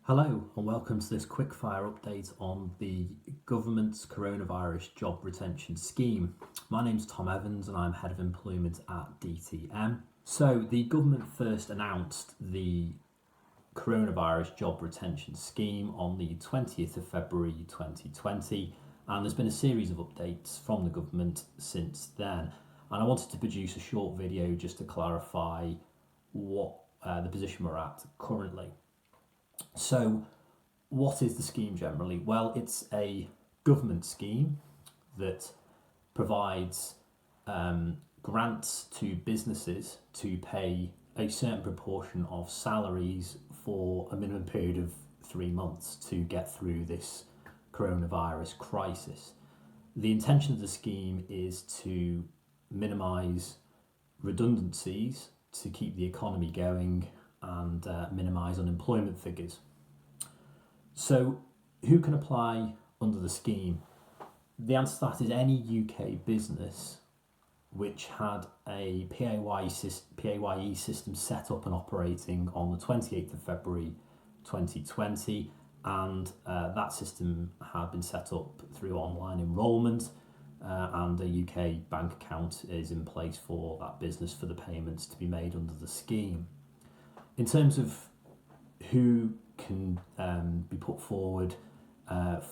Hello and welcome to this quickfire update on the government's coronavirus job retention scheme. My name's Tom Evans and I'm Head of Employment at DTM. So the government first announced the coronavirus job retention scheme on the 20th of February 2020, and there's been a series of updates from the government since then. And I wanted to produce a short video just to clarify what the position we're at currently. So, what is the scheme generally? Well, it's a government scheme that provides grants to businesses to pay a certain proportion of salaries for a minimum period of 3 months to get through this coronavirus crisis. The intention of the scheme is to minimise redundancies to keep the economy going and minimise unemployment figures. So, who can apply under the scheme? The answer to that is any UK business which had a PAYE system set up and operating on the 28th of February 2020, and that system had been set up through online enrolment, and a UK bank account is in place for that business for the payments to be made under the scheme. In terms of who can be put forward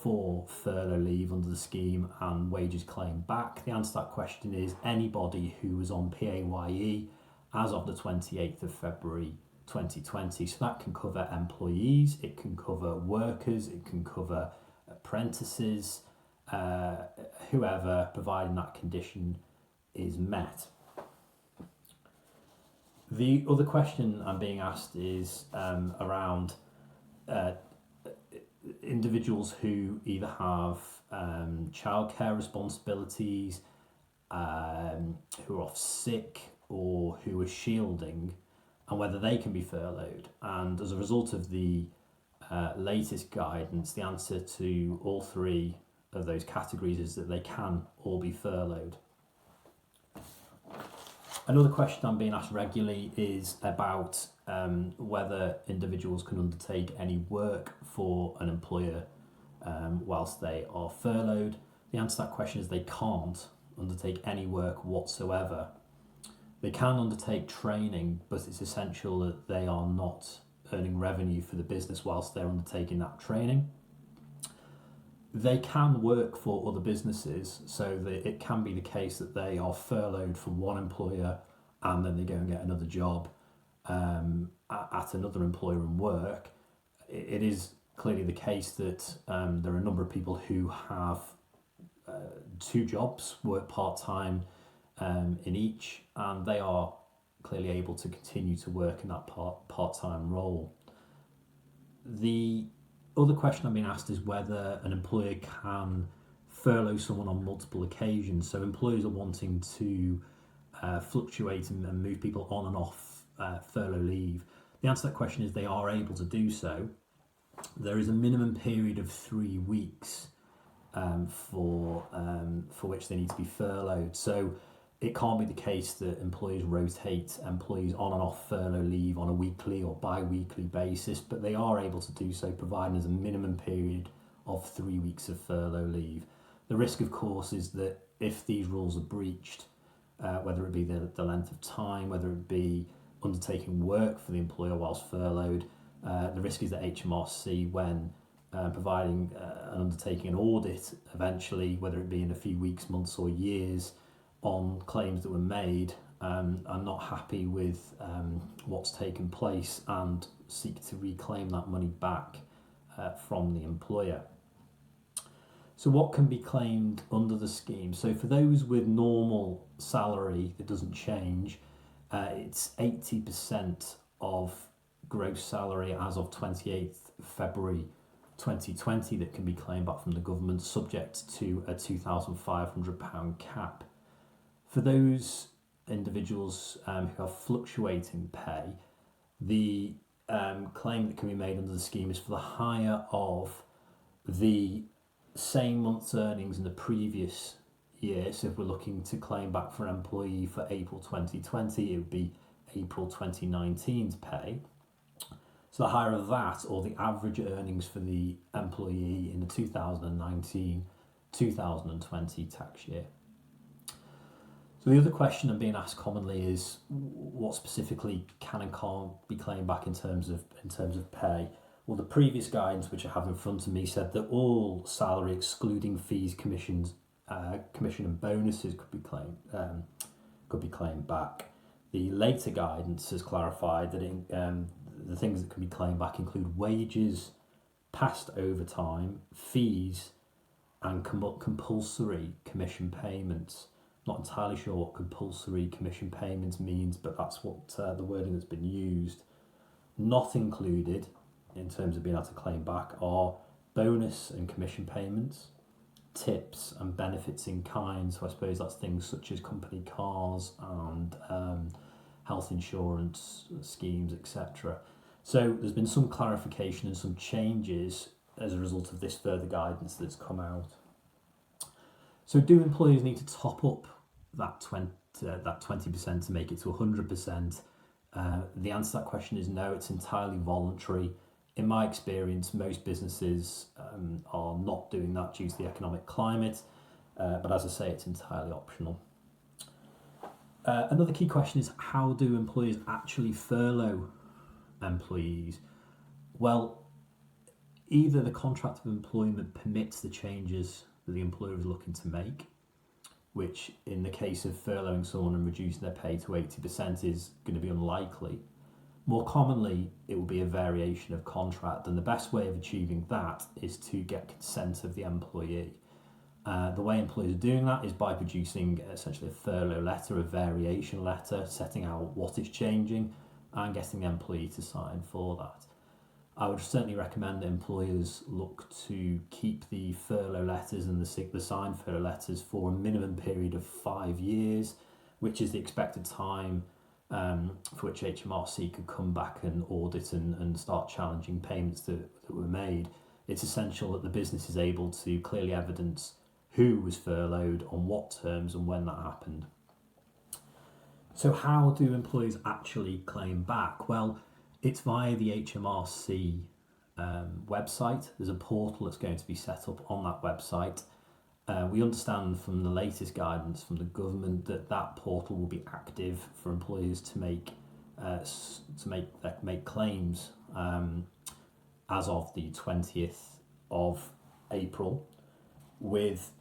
for furlough leave under the scheme and wages claimed back, the answer to that question is anybody who was on PAYE as of the 28th of February 2020. So that can cover employees, it can cover workers, it can cover apprentices, whoever, providing that condition is met. The other question I'm being asked is around individuals who either have childcare responsibilities, who are off sick, or who are shielding, and whether they can be furloughed. And as a result of the latest guidance, the answer to all three of those categories is that they can all be furloughed. Another question I'm being asked regularly is about whether individuals can undertake any work for an employer whilst they are furloughed. The answer to that question is they can't undertake any work whatsoever. They can undertake training, but it's essential that they are not earning revenue for the business whilst they're undertaking that training. They can work for other businesses, so that it can be the case that they are furloughed from one employer and then they go and get another job at another employer and work. It is clearly the case that there are a number of people who have two jobs, work part-time in each, and they are clearly able to continue to work in that part-time role. The other question I'm being asked is whether an employer can furlough someone on multiple occasions. So employers are wanting to fluctuate and move people on and off furlough leave. The answer to that question is they are able to do so. There is a minimum period of 3 weeks for which they need to be furloughed. So it can't be the case that employers rotate employees on and off furlough leave on a weekly or bi-weekly basis, but they are able to do so providing there's a minimum period of 3 weeks of furlough leave. The risk, of course, is that if these rules are breached, whether it be the length of time, whether it be undertaking work for the employer whilst furloughed, the risk is that HMRC, when providing and undertaking an audit eventually, whether it be in a few weeks, months or years, on claims that were made, are not happy with what's taken place and seek to reclaim that money back from the employer. So what can be claimed under the scheme? So for those with normal salary that doesn't change, it's 80% of gross salary as of 28th February 2020 that can be claimed back from the government, subject to a £2,500 cap. For those individuals who have fluctuating pay, the claim that can be made under the scheme is for the hire of the same month's earnings in the previous year. So if we're looking to claim back for an employee for April 2020, it would be April 2019's pay. So the higher of that, or the average earnings for the employee in the 2019-2020 tax year. So the other question I'm being asked commonly is what specifically can and can't be claimed back in terms of pay. Well, the previous guidance, which I have in front of me, said that all salary excluding fees, commissions, commission and bonuses could be claimed back. The later guidance has clarified that the things that can be claimed back include wages, past overtime, fees, and compulsory commission payments. Not entirely sure what compulsory commission payments means, but that's what the wording that's been used. Not included in terms of being able to claim back are bonus and commission payments, tips and benefits in kind. So I suppose that's things such as company cars and health insurance schemes, etc. So there's been some clarification and some changes as a result of this further guidance that's come out. So do employers need to top up that 20% to make it to 100%? The answer to that question is no, it's entirely voluntary. In my experience, most businesses are not doing that due to the economic climate, but as I say, it's entirely optional. Another key question is, how do employers actually furlough employees? Well, either the contract of employment permits the changes that the employer is looking to make, which in the case of furloughing someone and reducing their pay to 80% is going to be unlikely. More commonly, it will be a variation of contract, and the best way of achieving that is to get consent of the employee. The way employers are doing that is by producing essentially a furlough letter, a variation letter, setting out what is changing and getting the employee to sign for that. I would certainly recommend that employers look to keep the furlough letters and the signed furlough letters for a minimum period of 5 years, which is the expected time for which HMRC could come back and audit and start challenging payments that were made. It's essential that the business is able to clearly evidence who was furloughed, on what terms, and when that happened. So how do employees actually claim back? Well, it's via the HMRC website. There's a portal that's going to be set up on that website. We understand from the latest guidance from the government that portal will be active for employers to make claims as of the 20th of April, with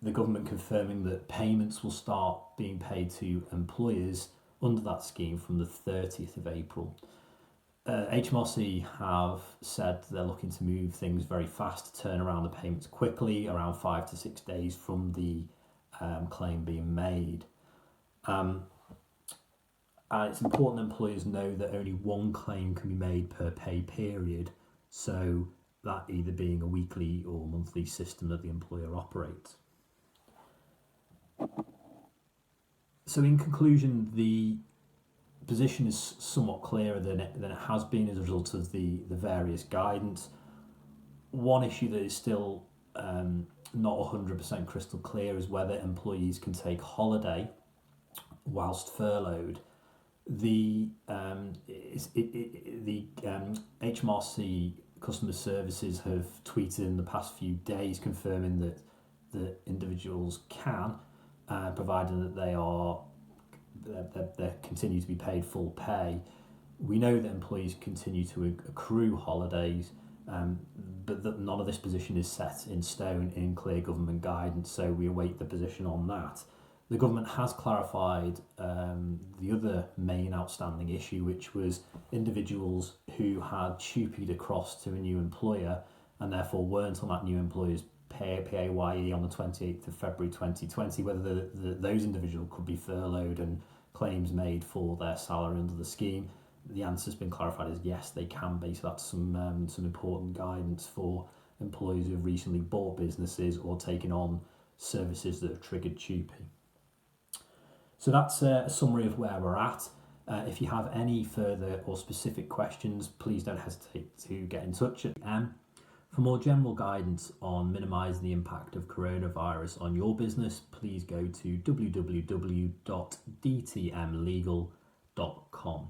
the government confirming that payments will start being paid to employers under that scheme from the 30th of April. HMRC have said they're looking to move things very fast, to turn around the payments quickly, around 5 to 6 days from the claim being made. And it's important that employers know that only one claim can be made per pay period, so that either being a weekly or monthly system that the employer operates. So in conclusion, the position is somewhat clearer than it has been as a result of the various guidance. One issue that is still not 100% crystal clear is whether employees can take holiday whilst furloughed. The HMRC customer services have tweeted in the past few days confirming that individuals can, provided that they continue to be paid full pay. We know that employees continue to accrue holidays, but that none of this position is set in stone in clear government guidance, so we await the position on that. The government has clarified the other main outstanding issue, which was individuals who had TUPE'd across to a new employer and therefore weren't on that new employer's PAYE on the 28th of February 2020, whether those individuals could be furloughed and claims made for their salary under the scheme. The answer's been clarified as yes, they can be. So that's some important guidance for employees who have recently bought businesses or taken on services that have triggered TUPE. So that's a summary of where we're at. If you have any further or specific questions, please don't hesitate to get in touch at For more general guidance on minimising the impact of coronavirus on your business, please go to www.dtmlegal.com.